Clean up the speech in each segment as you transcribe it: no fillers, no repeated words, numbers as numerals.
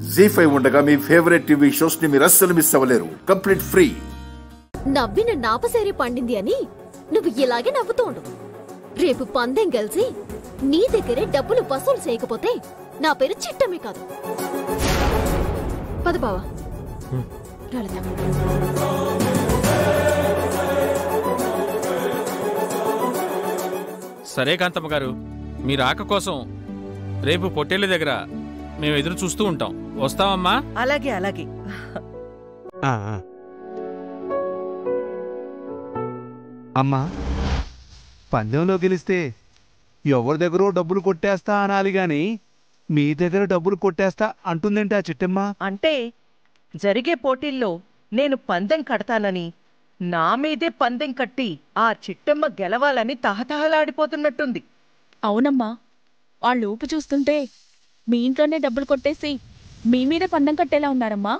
జీ5 ఉండగా మీ favourite TV shows ని మీరు అస్సలు మిస్ అవ్వలేరు. Complete free. నవ్విన నాపసేరి పండింది అని నువ్వు ఇలాగే నవ్వుతూ ఉండు. రేపు పందెం గెలిచి నీ దగ్గరే డబ్బులు వసూలు చేయకపోతే నా పేరు చిట్టమే కాదు. పద బావా. సరే కాంతమ్మ గారు, మీ రాక కోసం రేపు పొట్టేళ్ళ దగ్గర మేము ఎదురు చూస్తూ ఉంటాం. వస్తామమ్మా? అలాగే అలాగే. అమ్మా, పందెంలో గెలిస్తే ఎవరి దగ్గర డబ్బులు కొట్టేస్తా అనాలి గాని మీ దగ్గర డబ్బులు కొట్టేస్తా అంటుందేంటి ఆ చిట్టమ్మ? అంటే జరిగే పోటీల్లో నేను పందెం కడతానని, నా మీదే పందెం కట్టి ఆ చిట్టమ్మ గెలవాలని తహతహలాడిపోతున్నట్టుంది. అవునమ్మా, వాళ్ళు ఊపు చూస్తుంటే మీ ఇంట్లోనే డబ్బులు కొట్టేసి మీ మీదే పందెం కట్టేలా ఉన్నారమ్మా.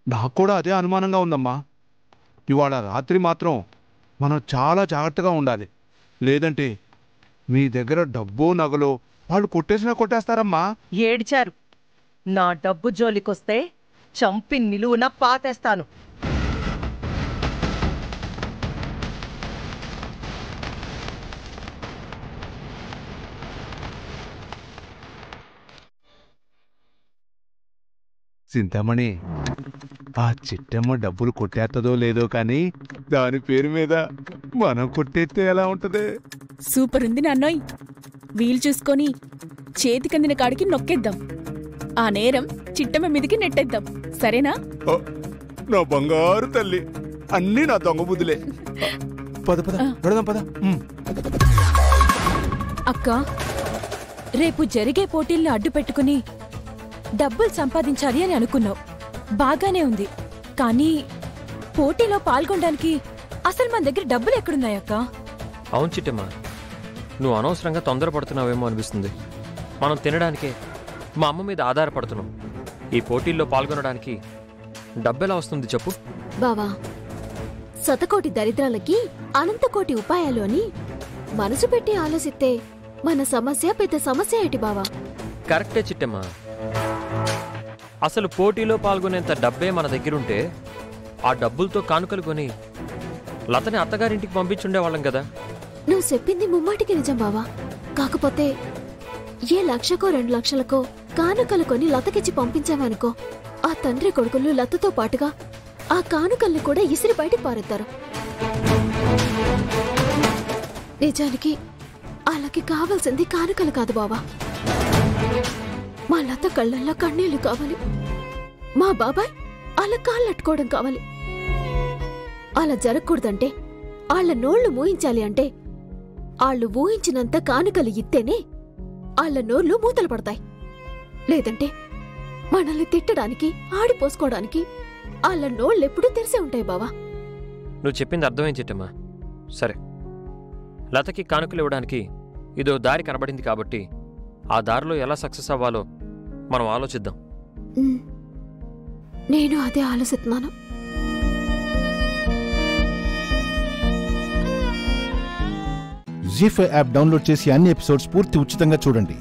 నాకు కూడా అదే అనుమానంగా ఉందమ్మా. ఇవాళ రాత్రి మాత్రం మనం చాలా జాగ్రత్తగా ఉండాలి. లేదంటే మీ దగ్గర డబ్బు నగలు వాళ్ళు కొట్టేసినా కొట్టేస్తారమ్మా. ఏడ్చారు. నా డబ్బు జోలికొస్తే చంపి నిలువున పాతేస్తాను. చింతామణి, ఆ చిట్టమ్మ డబ్బులు కొట్టేస్తుందో లేదో కానీ దాని పేరు మీద మనం కొట్టేస్తే ఎలా ఉంటది? సూపర్ ఉంది నాన్నోయ్. వీలు చూసుకొని చేతికందిన కాడికి నొక్కేద్దాం. ఆ నేరం చిట్టమ్మ మీదికి నెట్టేద్దాం. సరేనా? నా బంగారు తల్లి, అన్నీ నా దొంగ బుద్ధులే. పద పద పెడదాం పద. అక్క, రేపు జరిగే పోటీల్ని అడ్డు పెట్టుకుని డబ్బులు సంపాదించాలి అని అనుకున్నావు. బాగానే ఉంది. కానీ పోటీలో పాల్గొనడానికి అసలు మన దగ్గర డబ్బులు ఎక్కడున్నాయక్క? అవును చిట్టమ్మా, నువ్వు అనవసరంగా తొందరపడుతున్నావేమో అనిపిస్తుంది. మనం తినడానికే మా అమ్మ మీద ఆధారపడుతున్నాం. ఈ పోటీల్లో పాల్గొనడానికి డబ్బెలా వస్తుంది చెప్పు? బావా, శతకోటి దరిద్రాలకి అనంతకోటి ఉపాయాలు అని మనసు పెట్టి ఆలోచిస్తే మన సమస్య పెద్ద సమస్య ఏంటి బావా? కరెక్టే చిట్టమ్మా. అసలు పోటీలో పాల్గొనేంత డబ్బే మన దగ్గరుంటే ఆ డబ్బులతో కానుకలు కొని లతని అత్తగారింటికి పంపించుండేవాళ్ళం కదా. నువ్వు చెప్పింది ముమ్మాటికి నిజం బావా. కాకపోతే ఏ 1,00,000కో 2,00,000కో కానుకలు కొని లతకిచ్చి పంపించామనుకో, ఆ తండ్రి కొడుకులు లతతో పాటుగా ఆ కానుకల్ని కూడా ఇసిరి బయటికి పారేస్తారు. నిజానికి వాళ్ళకి కావాల్సింది కానుకలు కాదు బావా. మా లత కళ్ళల్లో కన్నీళ్లు కావాలి. మా బాబాయ్ వాళ్ళ కాళ్ళట్టుకోవడం కావాలి. అలా జరగకూడదంటే, వాళ్ళ నోళ్లు మూయించాలి అంటే వాళ్ళు ఊహించినంత కానుకలు ఇత్తేనే వాళ్ళ నోళ్లు మూతలు పడతాయి. లేదంటే మనల్ని తిట్టడానికి ఆడిపోసుకోవడానికి వాళ్ళ నోళ్ళెప్పుడూ తెరిసే ఉంటాయి బావా. నువ్వు చెప్పింది అర్థమేం చిట్టమ్మా. సరే, లతకి కానుకలు ఇవ్వడానికి ఇదో దారి కనబడింది కాబట్టి ఆ దారిలో ఎలా సక్సెస్ అవ్వాలో మనం ఆలోచిద్దాం. నేను అదే ఆలోచిస్తున్నాను. జీ5 యాప్ డౌన్లోడ్ చేసి అన్ని ఎపిసోడ్స్ పూర్తి ఉచితంగా చూడండి.